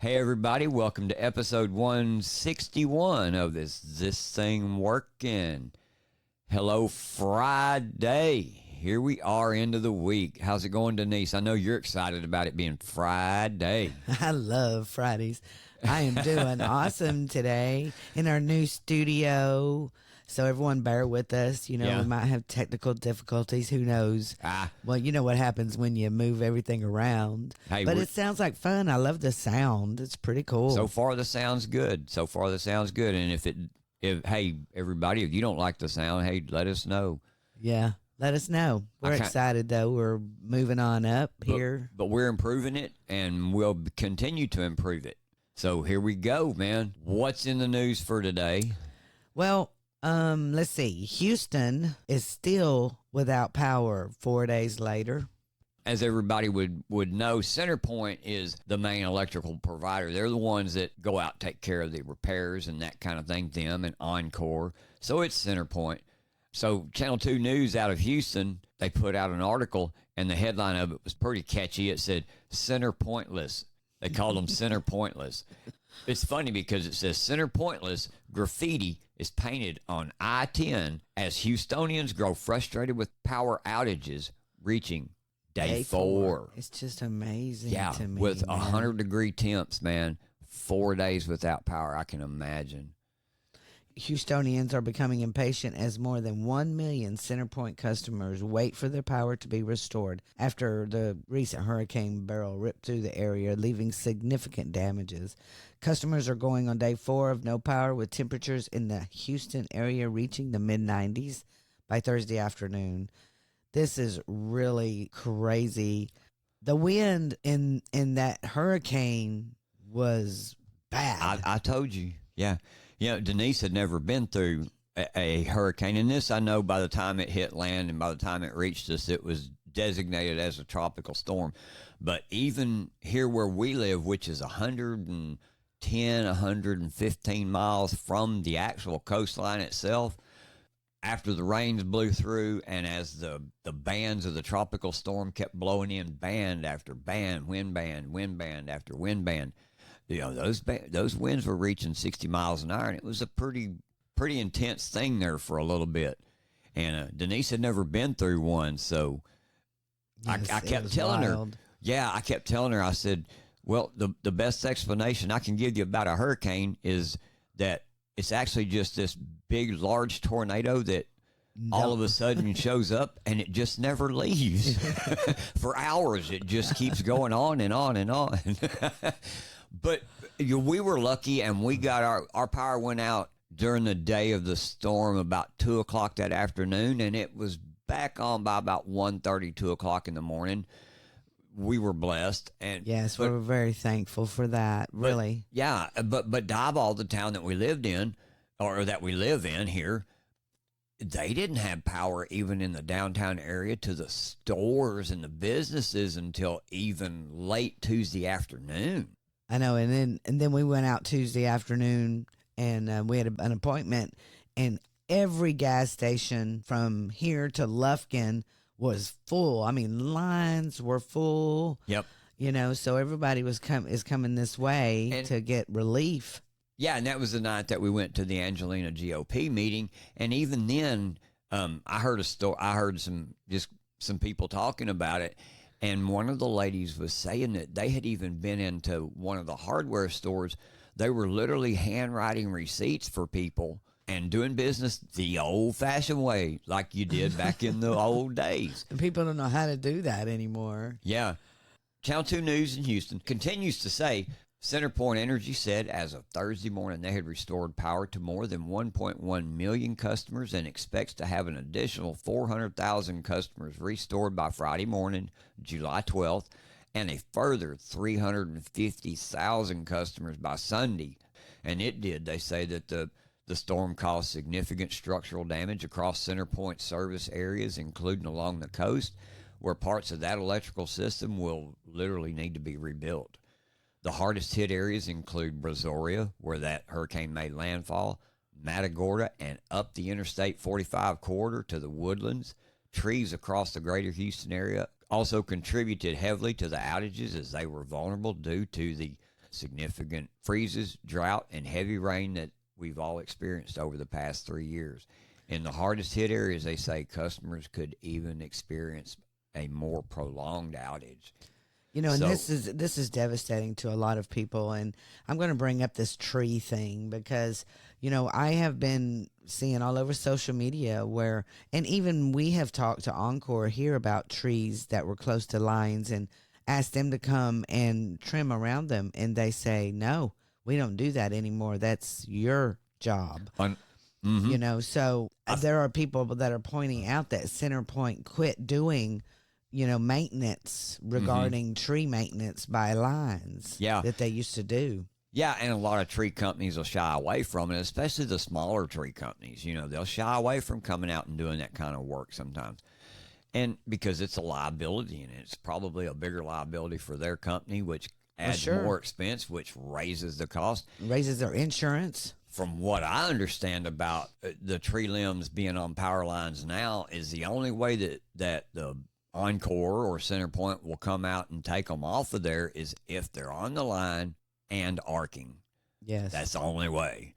Hey everybody, welcome to episode 161 of This Thing Working. Hello Friday. Here we are, end of the week. How's it going, Denise? I know you're excited about it being Friday. I love Fridays. I am doing awesome today in our new studio. So everyone bear with us. We might have technical difficulties. Who knows? Well, you know what happens when you move everything around. Hey, but it sounds like fun. I love the sound. It's pretty cool. So far the sound's good. And hey, everybody, if you don't like the sound, hey, let us know. Yeah, let us know. We're excited, though. We're moving on up here. But we're improving it, and we'll continue to improve it. So here we go, man. What's in the news for today? Well, let's see. Houston is still without power 4 days later. As everybody would know, CenterPoint is the main electrical provider. They're the ones that go out and take care of the repairs and that kind of thing, them and Encore. So it's CenterPoint. So Channel 2 News out of Houston, they put out an article, and the headline of it was pretty catchy. It said, Center Pointless. They called them Center Pointless. It's funny because it says Center Pointless graffiti is painted on I-10 as Houstonians grow frustrated with power outages reaching day 4. It's just amazing to me. With 100-degree temps, man. 4 days without power, I can imagine. Houstonians are becoming impatient as more than 1 million CenterPoint customers wait for their power to be restored after the recent Hurricane Beryl ripped through the area, leaving significant damages. Customers are going on day 4 of no power, with temperatures in the Houston area reaching the mid-90s by Thursday afternoon. This is really crazy. The wind in that hurricane was bad. I told you, yeah. Denise had never been through a hurricane. And this, I know, by the time it hit land and by the time it reached us, it was designated as a tropical storm. But even here where we live, which is 110, 115 miles from the actual coastline itself, after the rains blew through and as the bands of the tropical storm kept blowing in band after band, wind band after wind band, those winds were reaching 60 miles an hour, and it was a pretty intense thing there for a little bit. And Denise had never been through one, so Yes, I kept telling her. Yeah, I kept telling her. I said, "Well, the best explanation I can give you about a hurricane is that it's actually just this big, large tornado that all of a sudden shows up and it just never leaves for hours. It just keeps going on and on and on." But we were lucky, and we got our power went out during the day of the storm about 2 o'clock that afternoon, and it was back on by about 1:30, 2 o'clock in the morning. We were blessed. And yes, we were very thankful for that, really. But Diboll, the town that we lived in, or that we live in here, they didn't have power even in the downtown area to the stores and the businesses until even late Tuesday afternoon. I know, and then we went out Tuesday afternoon, and we had an appointment, and every gas station from here to Lufkin was full. I mean, lines were full. Yep. So everybody is coming this way to get relief. Yeah, and that was the night that we went to the Angelina GOP meeting, and even then, I heard a story. I heard some people talking about it. And one of the ladies was saying that they had even been into one of the hardware stores. They were literally handwriting receipts for people and doing business the old-fashioned way, like you did back in the old days. And people don't know how to do that anymore. Yeah. Channel 2 News in Houston continues to say, CenterPoint Energy said as of Thursday morning they had restored power to more than 1.1 million customers and expects to have an additional 400,000 customers restored by Friday morning, July 12th, and a further 350,000 customers by Sunday. And it did. They say that the storm caused significant structural damage across CenterPoint service areas, including along the coast, where parts of that electrical system will literally need to be rebuilt. The hardest hit areas include Brazoria, where that hurricane made landfall, Matagorda, and up the Interstate 45 corridor to the Woodlands. Trees across the greater Houston area also contributed heavily to the outages as they were vulnerable due to the significant freezes, drought, and heavy rain that we've all experienced over the past 3 years. In the hardest hit areas, they say customers could even experience a more prolonged outage. You know, and this is devastating to a lot of people. And I'm going to bring up this tree thing because, you know, I have been seeing all over social media where, and even we have talked to Encore here about trees that were close to lines and asked them to come and trim around them. And they say, no, we don't do that anymore. That's your job. You know, so there are people that are pointing out that CenterPoint quit doing, you know, maintenance regarding tree maintenance by lines that they used to do. Yeah, and a lot of tree companies will shy away from it, especially the smaller tree companies. You know, they'll shy away from coming out and doing that kind of work sometimes. And because it's a liability, and it's probably a bigger liability for their company, which adds more expense, which raises the cost. Raises their insurance. From what I understand about the tree limbs being on power lines now is the only way that the Encore or CenterPoint will come out and take them off of there is if they're on the line and arcing. Yes. That's the only way.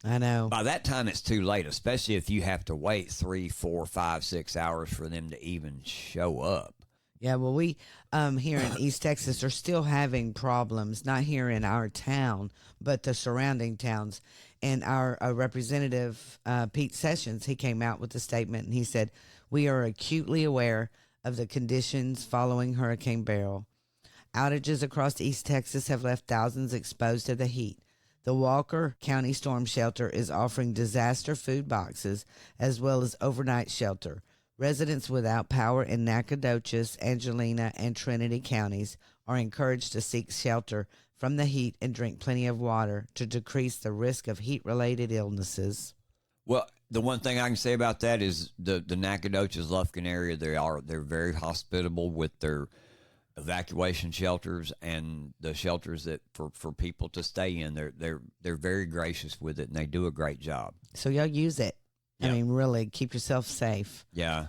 I know. By that time, it's too late, especially if you have to wait 3, 4, 5, 6 hours for them to even show up. Yeah, well, we here in East Texas are still having problems, not here in our town, but the surrounding towns. And our representative, Pete Sessions, he came out with a statement, and he said, we are acutely aware of the conditions following Hurricane Beryl. Outages across East Texas have left thousands exposed to the heat. The Walker County Storm Shelter is offering disaster food boxes as well as overnight shelter. Residents without power in Nacogdoches, Angelina, and Trinity counties are encouraged to seek shelter from the heat and drink plenty of water to decrease the risk of heat-related illnesses. Well, the one thing I can say about that is the Nacogdoches, Lufkin area, they're very hospitable with their evacuation shelters and the shelters that for people to stay in. They're very gracious with it, and they do a great job. So y'all use it. Yeah. I mean, really, keep yourself safe. Yeah.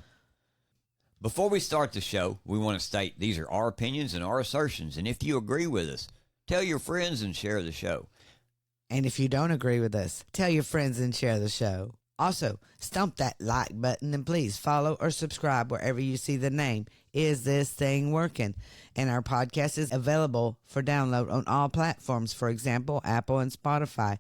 Before we start the show, we want to state these are our opinions and our assertions, and if you agree with us, tell your friends and share the show. And if you don't agree with us, tell your friends and share the show. Also, stomp that like button and please follow or subscribe wherever you see the name Is This Thing Working? And our podcast is available for download on all platforms, for example, Apple and Spotify.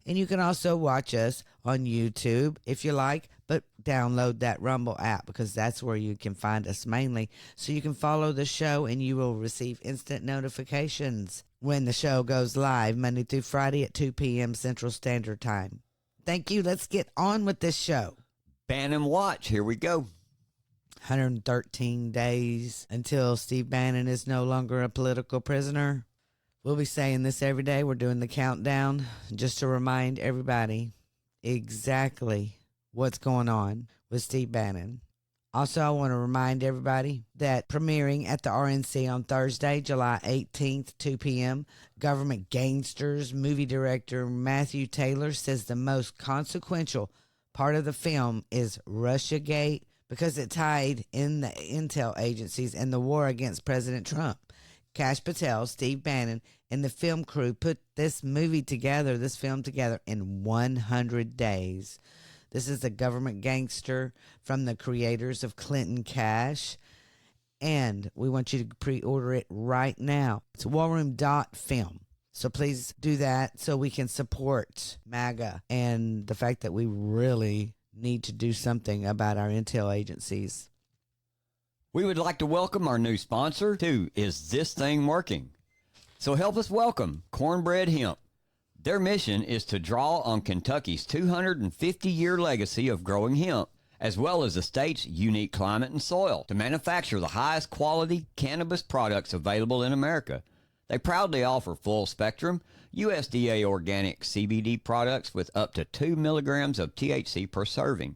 And you can also watch us on YouTube if you like, but download that Rumble app because that's where you can find us mainly. So you can follow the show and you will receive instant notifications when the show goes live Monday through Friday at 2 p.m. Central Standard Time. Thank you. Let's get on with this show. Bannon Watch. Here we go. 113 days until Steve Bannon is no longer a political prisoner. We'll be saying this every day. We're doing the countdown just to remind everybody exactly what's going on with Steve Bannon. Also, I want to remind everybody that premiering at the RNC on Thursday, July 18th, 2 p.m., Government Gangsters movie director Matthew Taylor says the most consequential part of the film is Russiagate because it tied in the intel agencies and the war against President Trump. Kash Patel, Steve Bannon, and the film crew put this film together in 100 days. This is a government gangster from the creators of Clinton Cash, and we want you to pre-order it right now. It's warroom.film. So please do that so we can support MAGA and the fact that we really need to do something about our intel agencies. We would like to welcome our new sponsor to Is This Thing Working? So help us welcome Cornbread Hemp. Their mission is to draw on Kentucky's 250-year legacy of growing hemp, as well as the state's unique climate and soil, to manufacture the highest quality cannabis products available in America. They proudly offer full-spectrum, USDA organic CBD products with up to 2 milligrams of THC per serving.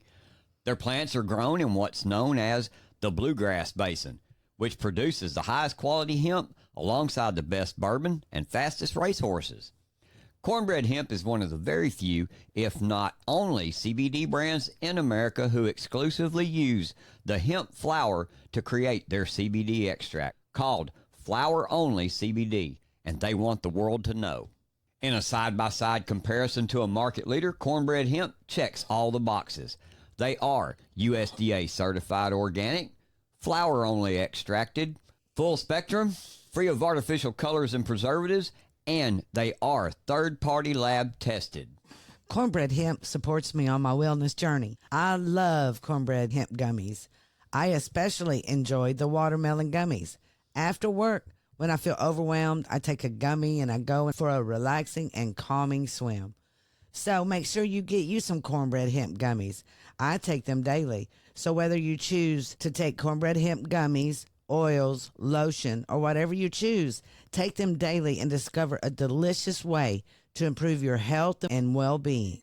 Their plants are grown in what's known as the Bluegrass Basin, which produces the highest quality hemp alongside the best bourbon and fastest racehorses. Cornbread Hemp is one of the very few, if not only, CBD brands in America who exclusively use the hemp flower to create their CBD extract, called Flower Only CBD, and they want the world to know. In a side-by-side comparison to a market leader, Cornbread Hemp checks all the boxes. They are USDA certified organic, flower-only extracted, full spectrum, free of artificial colors and preservatives, and they are third-party lab tested. Cornbread Hemp supports me on my wellness journey. I love Cornbread Hemp gummies. I especially enjoy the watermelon gummies. After work, when I feel overwhelmed, I take a gummy and I go for a relaxing and calming swim. So make sure you get you some Cornbread Hemp gummies. I take them daily. So whether you choose to take Cornbread Hemp gummies, oils, lotion, or whatever you choose, take them daily and discover a delicious way to improve your health and well-being.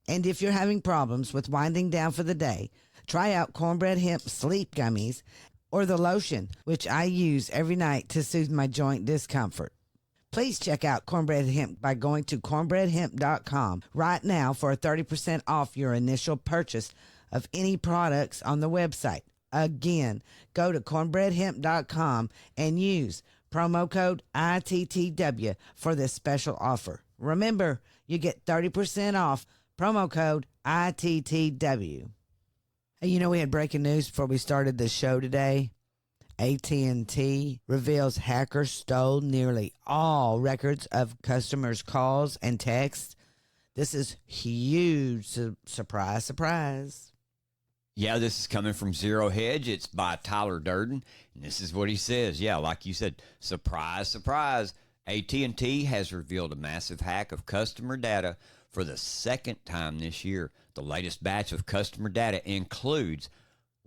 And if you're having problems with winding down for the day, try out Cornbread Hemp Sleep Gummies or the lotion, which I use every night to soothe my joint discomfort. Please check out Cornbread Hemp by going to cornbreadhemp.com right now for a 30% off your initial purchase of any products on the website. Again, go to cornbreadhemp.com and use promo code ITTW for this special offer. Remember, you get 30% off, promo code ITTW. Hey, you know, we had breaking news before we started the show today. AT&T reveals hackers stole nearly all records of customers' calls and texts. This is huge. Surprise, surprise. Yeah, this is coming from Zero Hedge. It's by Tyler Durden, and this is what he says. Yeah, like you said, surprise, surprise. AT&T has revealed a massive hack of customer data for the second time this year. The latest batch of customer data includes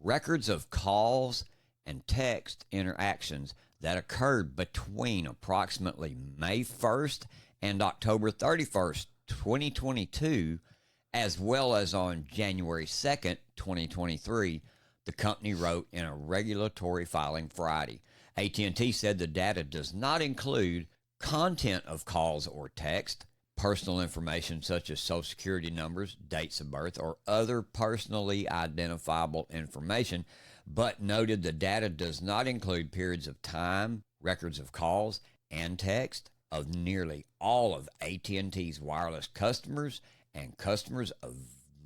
records of calls and text interactions that occurred between approximately May 1st and October 31st, 2022, as well as on January 2nd, 2023, the company wrote in a regulatory filing Friday. AT&T said the data does not include content of calls or text, personal information such as social security numbers, dates of birth, or other personally identifiable information, but noted the data does not include periods of time, records of calls, and text of nearly all of AT&T's wireless customers and customers of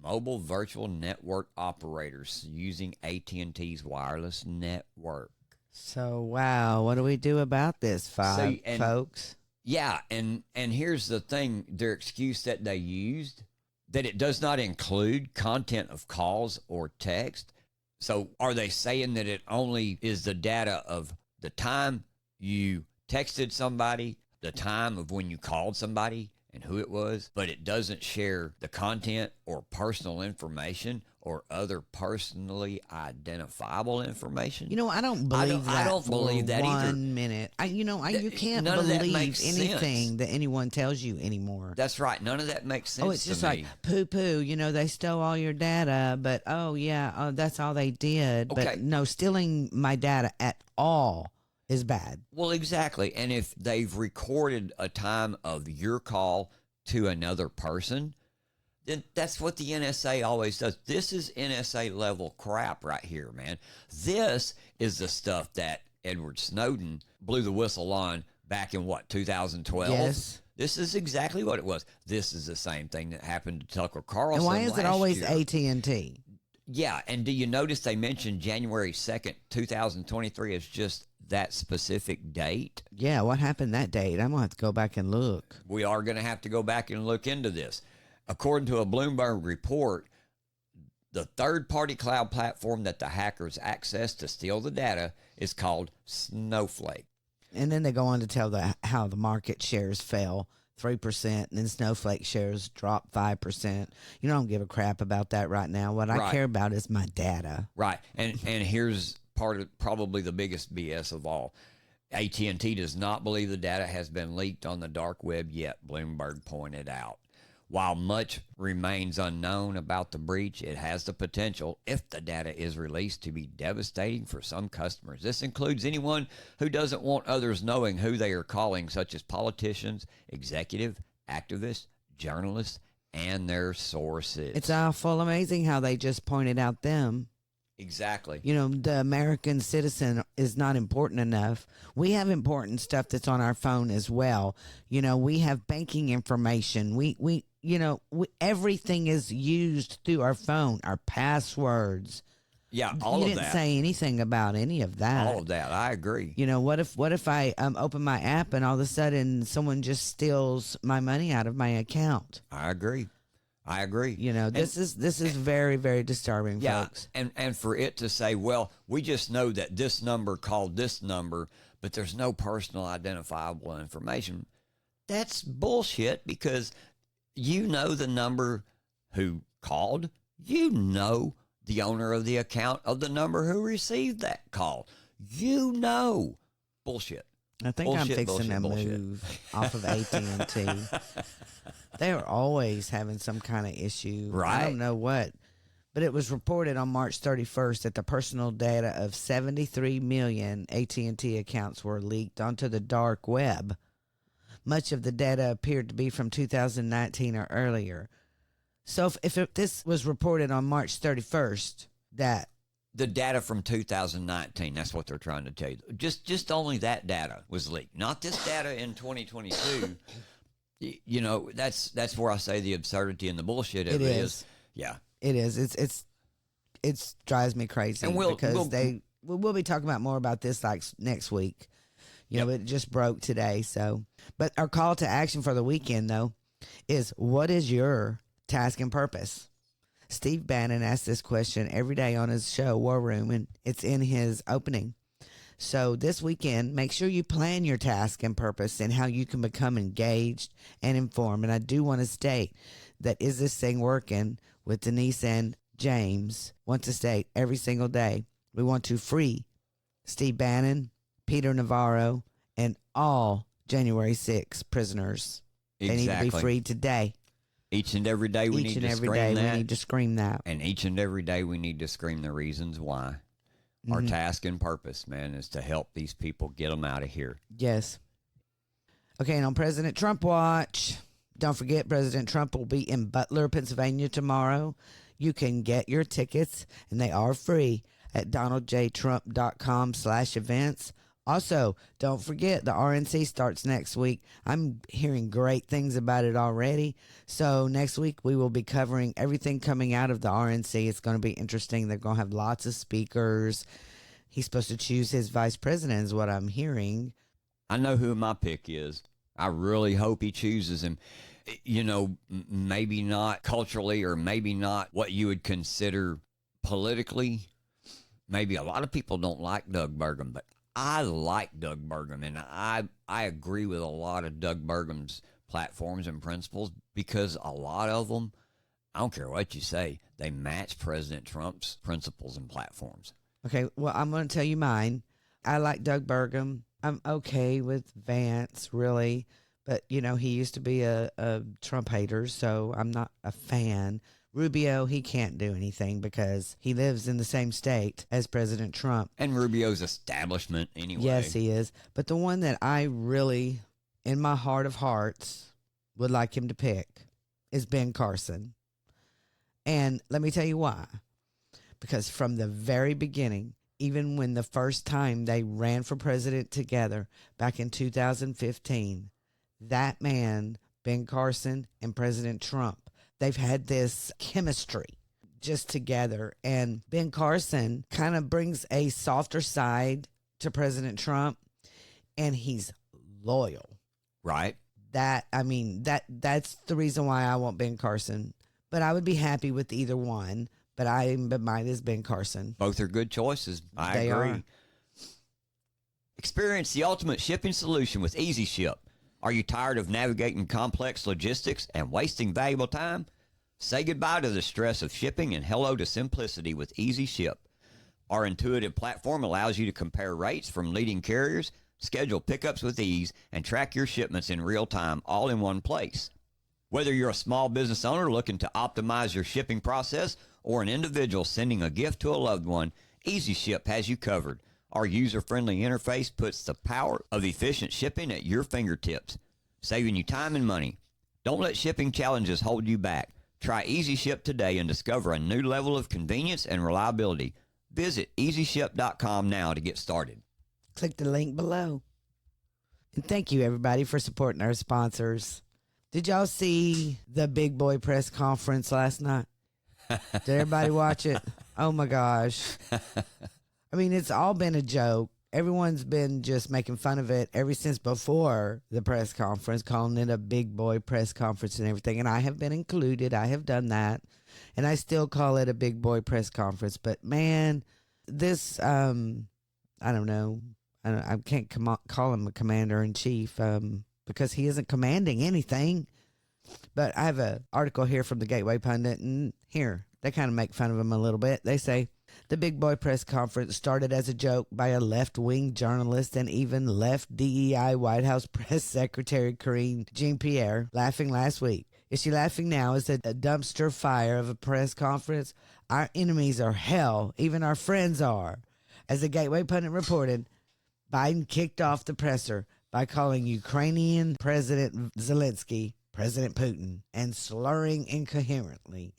mobile virtual network operators using AT&T's wireless network. So, wow, what do we do about this, folks? Yeah, and here's the thing, their excuse that they used, that it does not include content of calls or text. So are they saying that it only is the data of the time you texted somebody, the time of when you called somebody, and who it was, but it doesn't share the content or personal information or other personally identifiable information? You know, I don't believe that. I don't believe that either. 1 minute. You can't believe anything that anyone tells you anymore. That's right. None of that makes sense. Oh, it's just like poo-poo. You know, they stole all your data, but that's all they did. Okay. But no, stealing my data at all is bad. Well, exactly. And if they've recorded a time of your call to another person, then that's what the NSA always does. This is NSA level crap right here, man. This is the stuff that Edward Snowden blew the whistle on back in 2012? Yes. This is exactly what it was. This is the same thing that happened to Tucker Carlson. And why is it always year. AT&T? Yeah, and do you notice they mentioned January 2nd, 2023 as just that specific date? Yeah, what happened that date? I'm going to have to go back and look. We are going to have to go back and look into this. According to a Bloomberg report, the third-party cloud platform that the hackers access to steal the data is called Snowflake. And then they go on to tell how the market shares fell 3%, and then Snowflake shares dropped 5%. You know, I don't give a crap about that right now. What I care about is my data. Right. And here's part of probably the biggest BS of all. AT&T does not believe the data has been leaked on the dark web yet, Bloomberg pointed out. While much remains unknown about the breach, it has the potential, if the data is released, to be devastating for some customers. This includes anyone who doesn't want others knowing who they are calling, such as politicians, executive, activists, journalists, and their sources. It's awful amazing how they just pointed out them. Exactly. You know, the American citizen is not important enough. We have important stuff that's on our phone as well. You know, we have banking information. Everything is used through our phone, our passwords. Yeah, all you of didn't that. say anything about any of that. All of that. I agree. You know, what if I open my app and all of a sudden someone just steals my money out of my account? I agree. You know, this is very, very disturbing, folks. And for it to say, well, we just know that this number called this number, but there's no personal identifiable information. That's bullshit, because you know the number who called, you know the owner of the account of the number who received that call. You know. Bullshit. I think I'm fixing to move off of AT&T. They are always having some kind of issue. Right. I don't know what. But it was reported on March 31st that the personal data of 73 million AT&T accounts were leaked onto the dark web. Much of the data appeared to be from 2019 or earlier. So if this was reported on March 31st, that the data from 2019, that's what they're trying to tell you. Just only that data was leaked, not this data in 2022. You know, that's where I say the absurdity and the bullshit of it is. Yeah, it is. It drives me crazy, and we'll be talking about more about this like next week. You know, it just broke today. So, but our call to action for the weekend though is, what is your task and purpose? Steve Bannon asks this question every day on his show, Warroom, and it's in his opening. So this weekend, make sure you plan your task and purpose and how you can become engaged and informed. And I do want to state that Is This Thing Working with Denise and James want to state every single day, we want to free Steve Bannon, Peter Navarro, and all January 6 prisoners. Exactly. They need to be freed today. Each and every day we need to scream that. And each and every day we need to scream the reasons why. Our task and purpose, man, is to help these people, get them out of here. Yes. Okay, and on President Trump watch, don't forget President Trump will be in Butler, Pennsylvania tomorrow. You can get your tickets, and they are free at donaldjtrump.com/events. Also, don't forget the RNC starts next week. I'm hearing great things about it already. So next week we will be covering everything coming out of the RNC. It's going to be interesting. They're going to have lots of speakers. He's supposed to choose his vice president is what I'm hearing. I know who my pick is. I really hope he chooses him. You know, maybe not culturally or maybe not what you would consider politically. Maybe a lot of people don't like Doug Burgum, but I like Doug Burgum, and I agree with a lot of Doug Burgum's platforms and principles, because a lot of them, I don't care what you say, they match President Trump's principles and platforms. Okay, well, I'm going to tell you mine. I like Doug Burgum. I'm okay with Vance, really, but, you know, he used to be a Trump hater, so I'm not a fan. Rubio, he can't do anything because he lives in the same state as President Trump. And Rubio's establishment anyway. Yes, he is. But the one that I really, in my heart of hearts, would like him to pick is Ben Carson. And let me tell you why. Because from the very beginning, even when the first time they ran for president together back in 2015, that man, Ben Carson, and President Trump, they've had this chemistry just together. And Ben Carson kind of brings a softer side to President Trump, and he's loyal. Right. That's the reason why I want Ben Carson. But I would be happy with either one. But mine is Ben Carson. Both are good choices. They agree. Are. Experience the ultimate shipping solution with Easy Ship. Are you tired of navigating complex logistics and wasting valuable time? Say goodbye to the stress of shipping and hello to simplicity with Easy Ship. Our intuitive platform allows you to compare rates from leading carriers, schedule pickups with ease, and track your shipments in real time, all in one place. Whether you're a small business owner looking to optimize your shipping process or an individual sending a gift to a loved one, Easy Ship has you covered. Our user-friendly interface puts the power of efficient shipping at your fingertips, saving you time and money. Don't let shipping challenges hold you back. Try Easy Ship today and discover a new level of convenience and reliability. Visit EasyShip.com now to get started. Click the link below. And thank you, everybody, for supporting our sponsors. Did y'all see the big boy press conference last night? Did everybody watch it? Oh, my gosh. I mean, it's all been a joke. Everyone's been just making fun of it ever since before the press conference, calling it a big boy press conference and everything. And I have been included. I have done that. And I still call it a big boy press conference. But, man, this, I don't know. I can't call him a commander-in-chief because he isn't commanding anything. But I have an article here from the Gateway Pundit, and here, they kind of make fun of him a little bit. They say, the big boy press conference started as a joke by a left-wing journalist and even left DEI White House Press Secretary Karine Jean-Pierre laughing last week. Is she laughing now? Is it a dumpster fire of a press conference? Our enemies are hell. Even our friends are. As the Gateway Pundit reported, Biden kicked off the presser by calling Ukrainian President Zelensky President Putin and slurring incoherently.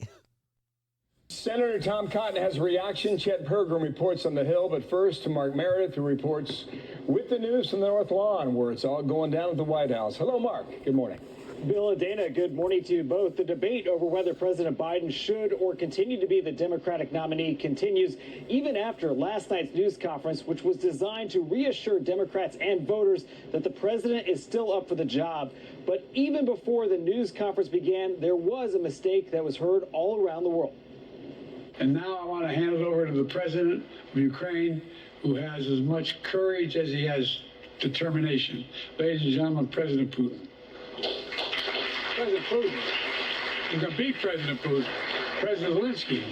Senator Tom Cotton has a reaction. Chet Pergram reports on the Hill, but first to Mark Meredith, who reports with the news from the North Lawn, where it's all going down at the White House. Hello, Mark. Good morning. Bill and Dana, good morning to you both. The debate over whether President Biden should or continue to be the Democratic nominee continues even after last night's news conference, which was designed to reassure Democrats and voters that the president is still up for the job. But even before the news conference began, there was a mistake that was heard all around the world. And now I want to hand it over to the president of Ukraine, who has as much courage as he has determination. Ladies and gentlemen, President Putin. President Putin. You can beat President Putin. President Zelensky.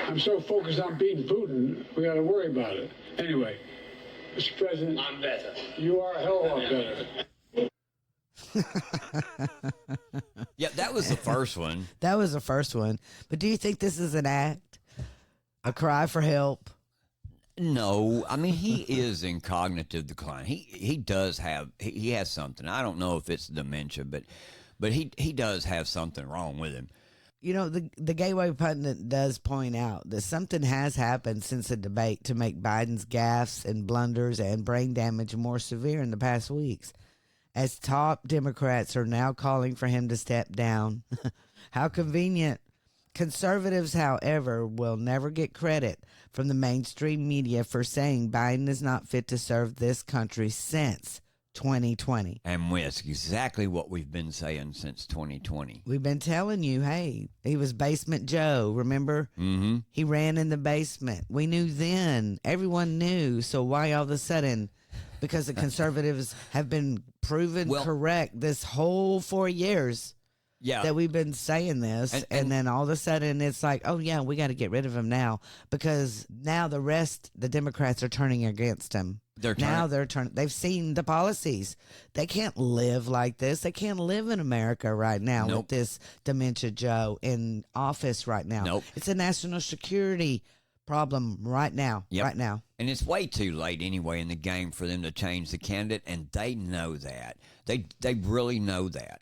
I'm so focused on beating Putin, we got to worry about it. Anyway, Mr. President. I'm better. You are a hell of a lot better. Yeah, that was the first one. That was the first one. But do you think this is an act? A cry for help? No, I mean, he is in cognitive decline. He does have, he has something. I don't know if it's dementia, but he does have something wrong with him. You know, the Gateway Pundit does point out that something has happened since the debate to make Biden's gaffes and blunders and brain damage more severe in the past weeks, as top Democrats are now calling for him to step down. How convenient. Conservatives, however, will never get credit from the mainstream media for saying Biden is not fit to serve this country since 2020. And it's exactly what we've been saying since 2020. We've been telling you, hey, he was Basement Joe, remember? Mm-hmm. He ran in the basement. We knew then. Everyone knew. So why all of a sudden, because the conservatives have been proven correct this whole 4 years that we've been saying this, and then all of a sudden it's like, oh yeah, we got to get rid of him now, because now the Democrats are turning against him. They've seen the policies. They can't live like this. They can't live in America right now with this dementia Joe in office right now. It's a national security problem right now. Right now. And it's way too late anyway in the game for them to change the candidate, and they know that. They really know that.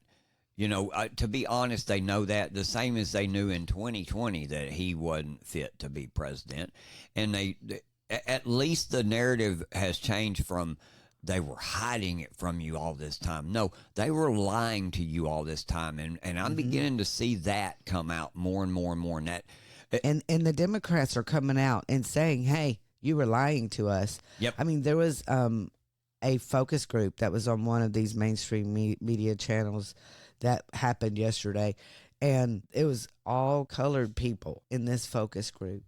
You know, to be honest, they know that the same as they knew in 2020 that he wasn't fit to be president. And at least the narrative has changed from they were hiding it from you all this time. No, they were lying to you all this time. And I'm beginning to see that come out more and more and more. And the Democrats are coming out and saying, hey, you were lying to us. Yep. I mean, there was a focus group that was on one of these mainstream media channels that happened yesterday, and it was all colored people in this focus group.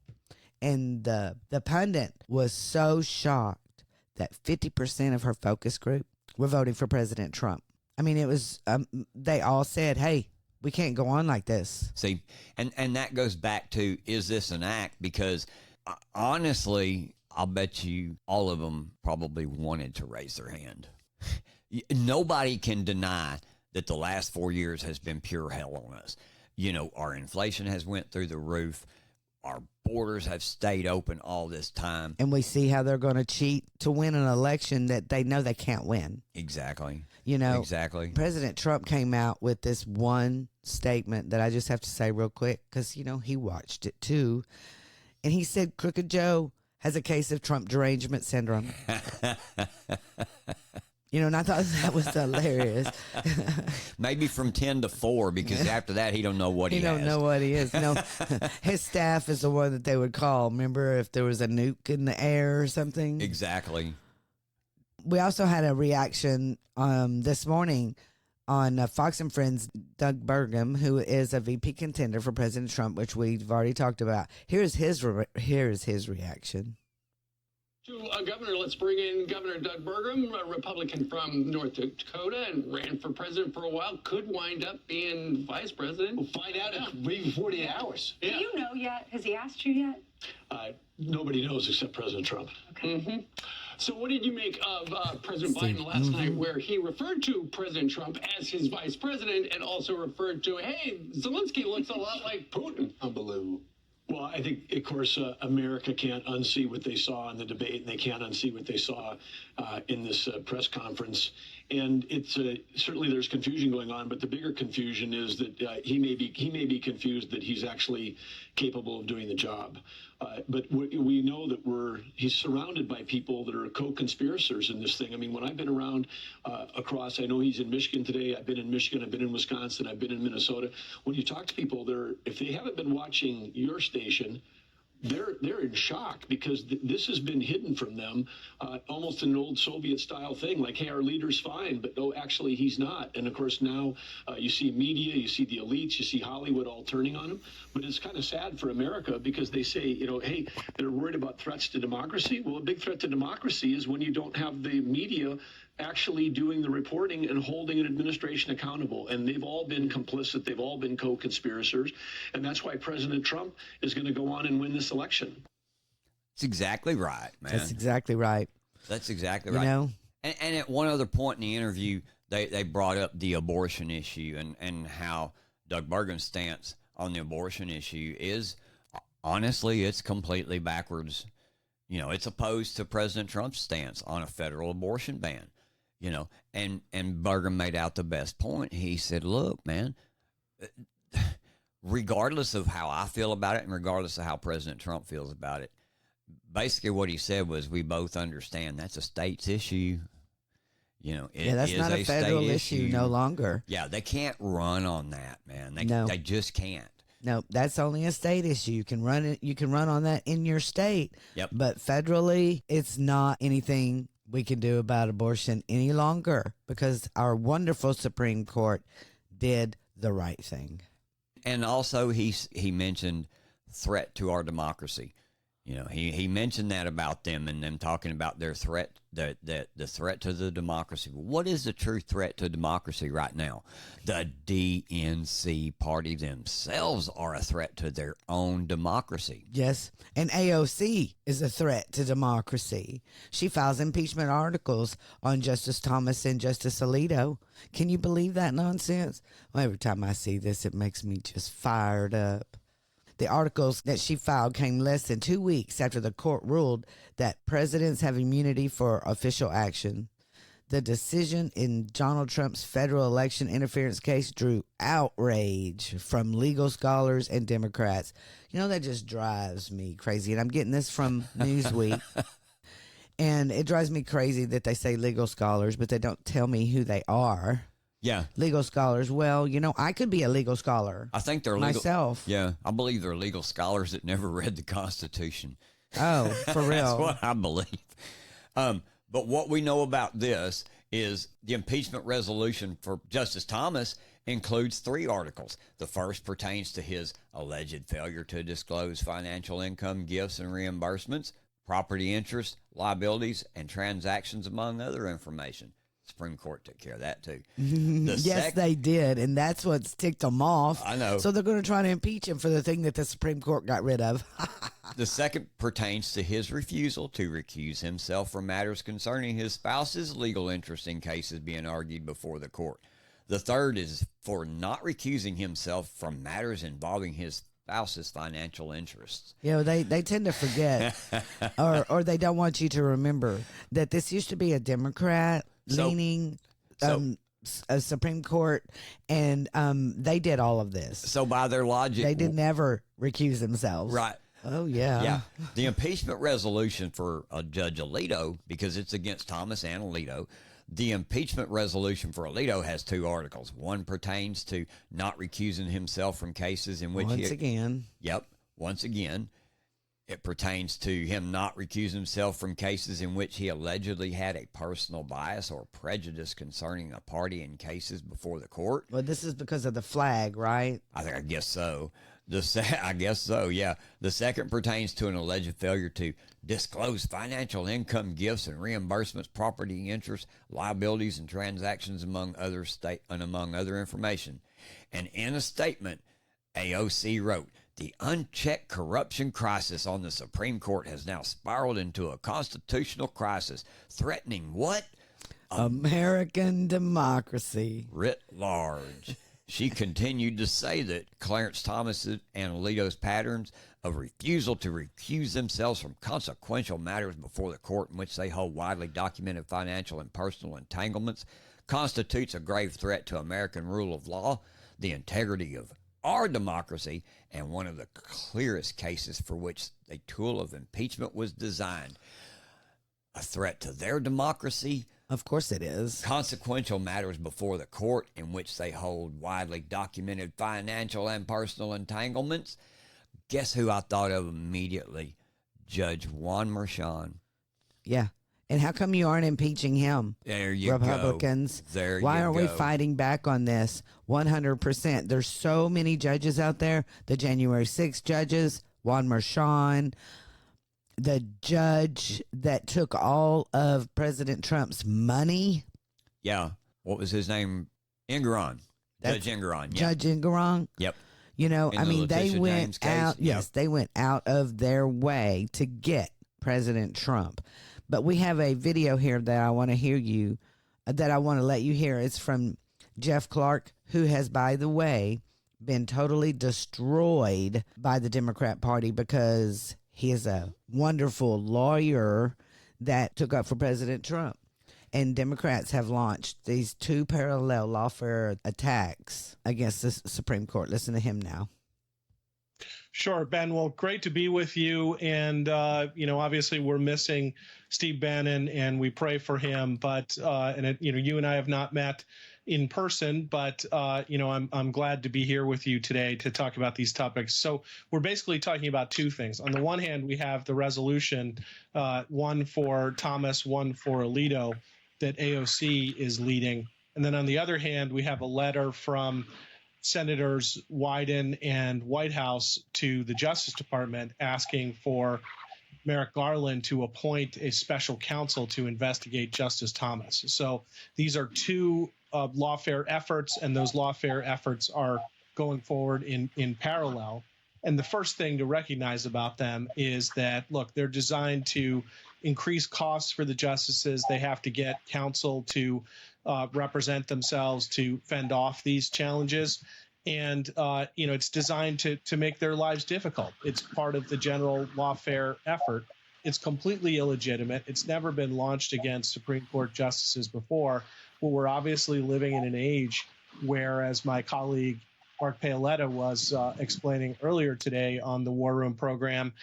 And the pundit was so shocked that 50% of her focus group were voting for President Trump. I mean, it was, they all said, hey, we can't go on like this. See, and that goes back to, is this an act? Because honestly, I'll bet you all of them probably wanted to raise their hand. Nobody can deny that the last 4 years has been pure hell on us. You know, our inflation has went through the roof. Our borders have stayed open all this time. And we see how they're going to cheat to win an election that they know they can't win. Exactly. You know, exactly. President Trump came out with this one statement that I just have to say real quick because, you know, he watched it too. And he said Crooked Joe has a case of Trump derangement syndrome. And I thought that was hilarious. Maybe from 10 to 4, because after that, he don't know what he has. He don't know what he is. No, his staff is the one that they would call. Remember, if there was a nuke in the air or something? Exactly. We also had a reaction this morning on Fox and Friends, Doug Burgum, who is a VP contender for President Trump, which we've already talked about. Here's his reaction. To Governor, let's bring in Governor Doug Burgum, a Republican from North Dakota and ran for president for a while, could wind up being vice president. We'll find out in maybe 48 hours. Yeah. Do you know yet? Has he asked you yet? Nobody knows except President Trump. Okay. Mm-hmm. So what did you make of President Biden last night, where he referred to President Trump as his vice president and also referred to, hey, Zelensky looks a lot like Putin? Unbelievable. Well, I think, of course, America can't unsee what they saw in the debate, and they can't unsee what they saw in this press conference. And it's certainly there's confusion going on, but the bigger confusion is that he may be confused that he's actually capable of doing the job. But we know that he's surrounded by people that are co-conspirators in this thing. I mean, when I've been around across, I know he's in Michigan today. I've been in Michigan. I've been in Wisconsin. I've been in Minnesota. When you talk to people, if they haven't been watching your station, they're in shock, because this has been hidden from them, almost an old Soviet style thing, like, hey, our leader's fine, but no, actually he's not. And of course now you see media, you see the elites, you see Hollywood all turning on him. But it's kind of sad for America, because they say, hey, they're worried about threats to democracy. Well, a big threat to democracy is when you don't have the media actually doing the reporting and holding an administration accountable. And they've all been complicit. They've all been co-conspirators. And that's why President Trump is going to go on and win this election. That's exactly right, man. That's exactly right. That's exactly right. And at one other point in the interview, they brought up the abortion issue and how Doug Burgum's stance on the abortion issue is, honestly, it's completely backwards. It's opposed to President Trump's stance on a federal abortion ban. And Burgum made out the best point. He said, look, man, regardless of how I feel about it and regardless of how President Trump feels about it, basically what he said was, we both understand that's a state's issue. That's not a federal issue no longer. Yeah, they can't run on that, man. They just can't. No, that's only a state issue. You can run it. You can run on that in your state. Yep. But federally, it's not anything we can do about abortion any longer, because our wonderful Supreme Court did the right thing. And also, he mentioned threat to our democracy. He mentioned that about them and them talking about their threat, the threat to the democracy. What is the true threat to democracy right now? The DNC party themselves are a threat to their own democracy. Yes, and AOC is a threat to democracy. She files impeachment articles on Justice Thomas and Justice Alito. Can you believe that nonsense? Well, every time I see this, it makes me just fired up. The articles that she filed came less than 2 weeks after the court ruled that presidents have immunity for official action. The decision in Donald Trump's federal election interference case drew outrage from legal scholars and Democrats. That just drives me crazy. And I'm getting this from Newsweek. And it drives me crazy that they say legal scholars, but they don't tell me who they are. Yeah. Legal scholars. Well, I could be a legal scholar. I think they're legal. Myself. Yeah. I believe they're legal scholars that never read the Constitution. Oh, for real. That's what I believe. But what we know about this is the impeachment resolution for Justice Thomas includes 3 articles. The first pertains to his alleged failure to disclose financial income, gifts, and reimbursements, property interests, liabilities, and transactions, among other information. Supreme Court took care of that too. Yes, they did, and that's what's ticked them off. I know. So they're going to try to impeach him for the thing that the Supreme Court got rid of. The second pertains to his refusal to recuse himself from matters concerning his spouse's legal interest in cases being argued before the court. The third is for not recusing himself from matters involving his spouse's financial interests. They tend to forget, or they don't want you to remember that this used to be a Democrat leaning a Supreme Court, and they did all of this. So by their logic, they did never recuse themselves. Right. Oh, yeah. Yeah. The impeachment resolution for Judge Alito, because it's against Thomas and Alito, the impeachment resolution for Alito has 2 articles. One pertains to not recusing himself from cases in which Once again. Yep. Once again, it pertains to him not recusing himself from cases in which he allegedly had a personal bias or prejudice concerning a party in cases before the court. Well, this is because of the flag, right? I guess so. I guess so, yeah. The second pertains to an alleged failure to disclose financial income, gifts, and reimbursements, property interests, liabilities, and transactions, among other information. And in a statement, AOC wrote, "The unchecked corruption crisis on the Supreme Court has now spiraled into a constitutional crisis, threatening what? American democracy. Writ large." She continued to say that Clarence Thomas and Alito's patterns of refusal to recuse themselves from consequential matters before the court in which they hold widely documented financial and personal entanglements constitutes a grave threat to American rule of law, the integrity of our democracy, and one of the clearest cases for which the tool of impeachment was designed. A threat to their democracy. Of course it is. Consequential matters before the court in which they hold widely documented financial and personal entanglements. Guess who I thought of immediately? Judge Juan Merchan. Yeah. And how come you aren't impeaching him? There you Republicans. go. There Why you aren't go. we fighting back on this? 100%. There's so many judges out there. The January 6th judges, Juan Merchan, the judge that took all of President Trump's money. Yeah. What was his name? Engeron. Judge Engeron. Yeah. Judge Engeron. Yep. You know, In I the mean, they Letitia went James case. out. Yes, Yep. they went out of their way to get President Trump. But we have a video here that I want to let you hear. It's from Jeff Clark, who has, by the way, been totally destroyed by the Democrat Party because he is a wonderful lawyer that took up for President Trump. And Democrats have launched these 2 parallel lawfare attacks against the Supreme Court. Listen to him now. Sure, Ben. Well, great to be with you. And, obviously we're missing Steve Bannon and we pray for him. But, you and I have not met in person, but, I'm glad to be here with you today to talk about these topics. So we're basically talking about 2 things. On the one hand, we have the resolution, one for Thomas, one for Alito, that AOC is leading. And then on the other hand, we have a letter from Senators Wyden and Whitehouse to the Justice Department asking for Merrick Garland to appoint a special counsel to investigate Justice Thomas. So these are 2 lawfare efforts, and those lawfare efforts are going forward in parallel. And the first thing to recognize about them is that, look, they're designed to increase costs for the justices. They have to get counsel to represent themselves to fend off these challenges. And, it's designed to make their lives difficult. It's part of the general lawfare effort. It's completely illegitimate. It's never been launched against Supreme Court justices before. Well, we're obviously living in an age where, as my colleague Mark Paoletta was explaining earlier today on the Warroom program,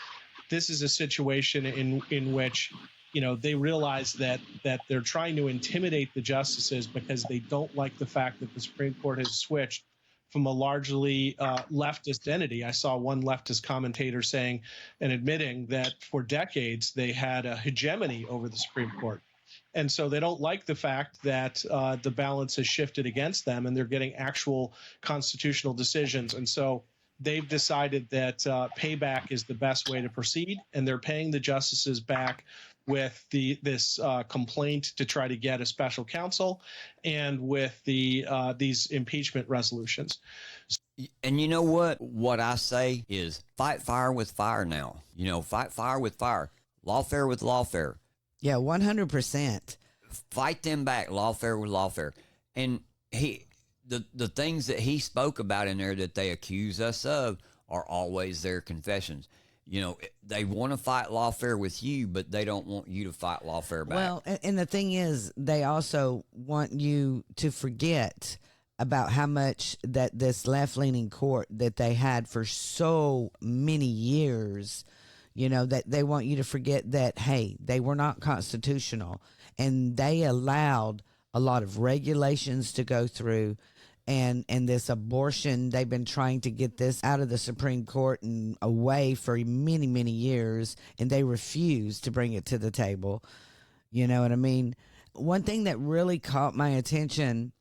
this is a situation in which, they realize that they're trying to intimidate the justices because they don't like the fact that the Supreme Court has switched from a largely leftist entity. I saw one leftist commentator saying and admitting that for decades they had a hegemony over the Supreme Court. And so they don't like the fact that the balance has shifted against them and they're getting actual constitutional decisions. And so they've decided that payback is the best way to proceed, and they're paying the justices back with this complaint to try to get a special counsel and with these impeachment resolutions. And you know what? What I say is fight fire with fire now. Fight fire with fire. Lawfare with lawfare. Yeah, 100%. Fight them back. Lawfare with lawfare. And the things that he spoke about in there that they accuse us of are always their confessions. They want to fight lawfare with you, but they don't want you to fight lawfare back. Well, and the thing is, they also want you to forget about how much that this left-leaning court that they had for so many years, that they want you to forget that, hey, they were not constitutional, and they allowed a lot of regulations to go through, and this abortion, they've been trying to get this out of the Supreme Court and away for many, many years, and they refused to bring it to the table. You know what I mean? One thing that really caught my attention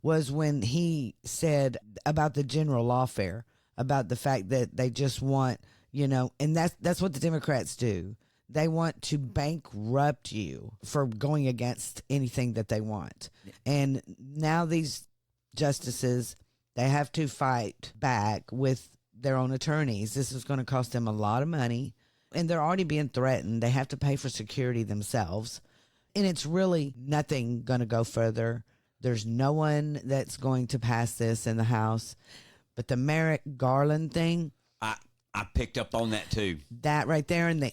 was when he said about the general lawfare, about the fact that they just want, and that's what the Democrats do. They want to bankrupt you for going against anything that they want. And now these justices, they have to fight back with their own attorneys. This is going to cost them a lot of money, and they're already being threatened. They have to pay for security themselves. And it's really nothing going to go further. There's no one that's going to pass this in the House. But the Merrick Garland thing, I picked up on that too. That right there in the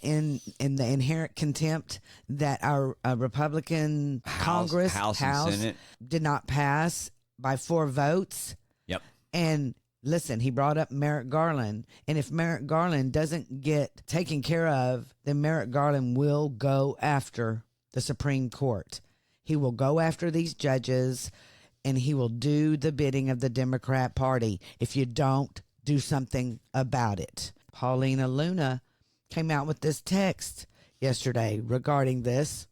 inherent contempt that our Republican Congress, House and Senate did not pass by 4 votes. Yep. And listen, he brought up Merrick Garland. And if Merrick Garland doesn't get taken care of, then Merrick Garland will go after the Supreme Court. He will go after these judges, and he will do the bidding of the Democrat Party if you don't do something about it. Paulina Luna came out with this text yesterday regarding this,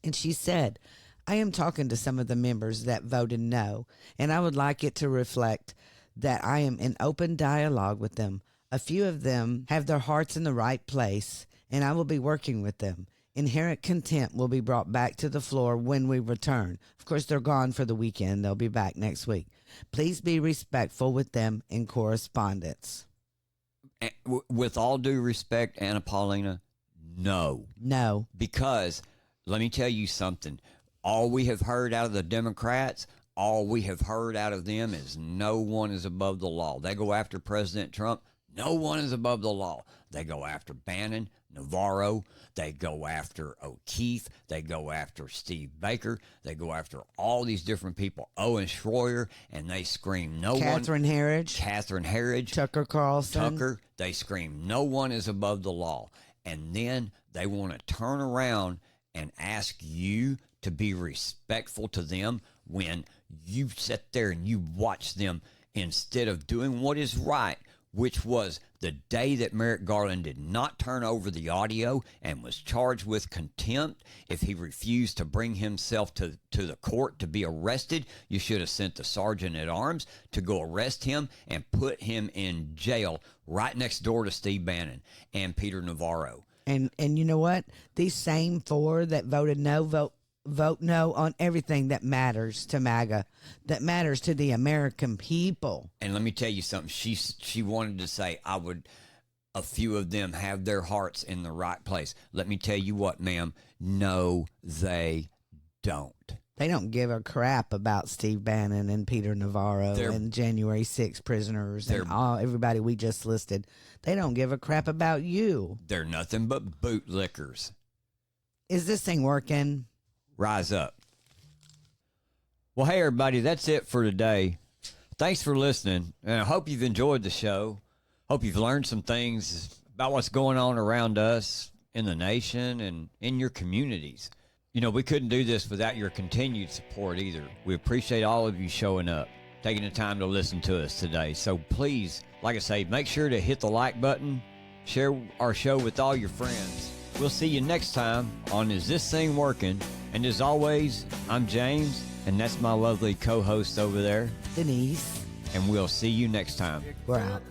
and she said, I am talking to some of the members that voted no, and I would like it to reflect that I am in open dialogue with them. A few of them have their hearts in the right place, and I will be working with them. Inherent contempt will be brought back to the floor when we return. Of course, they're gone for the weekend. They'll be back next week. Please be respectful with them in correspondence. With all due respect, Anna Paulina, no. No. Because let me tell you something. All we have heard out of the Democrats, all we have heard out of them is no one is above the law. They go after President Trump. No one is above the law. They go after Bannon, Navarro. They go after O'Keefe. They go after Steve Baker. They go after all these different people, Owen Schroyer, and they scream, no Catherine one. Herridge. Tucker Carlson. Tucker. They scream, no one is above the law. And then they want to turn around and ask you to be respectful to them when you sit there and you watch them instead of doing what is right, which was the day that Merrick Garland did not turn over the audio and was charged with contempt. If he refused to bring himself to the court to be arrested, you should have sent the sergeant at arms to go arrest him and put him in jail right next door to Steve Bannon and Peter Navarro. And you know what? These same 4 that voted no vote no on everything that matters to MAGA, that matters to the American people. And let me tell you something. She wanted to say, a few of them have their hearts in the right place. Let me tell you what, ma'am. No, they don't. They don't give a crap about Steve Bannon and Peter Navarro and January 6 prisoners and everybody we just listed. They don't give a crap about you. They're nothing but bootlickers. Is this thing working? Rise up. Well, hey, everybody, that's it for today. Thanks for listening, and I hope you've enjoyed the show. Hope you've learned some things about what's going on around us in the nation and in your communities. You know, we couldn't do this without your continued support either. We appreciate all of you showing up, taking the time to listen to us today. So please, like I say, make sure to hit the like button, share our show with all your friends. We'll see you next time on Is This Thing Working? And as always, I'm James, and that's my lovely co-host over there, Denise. And we'll see you next time. We're out.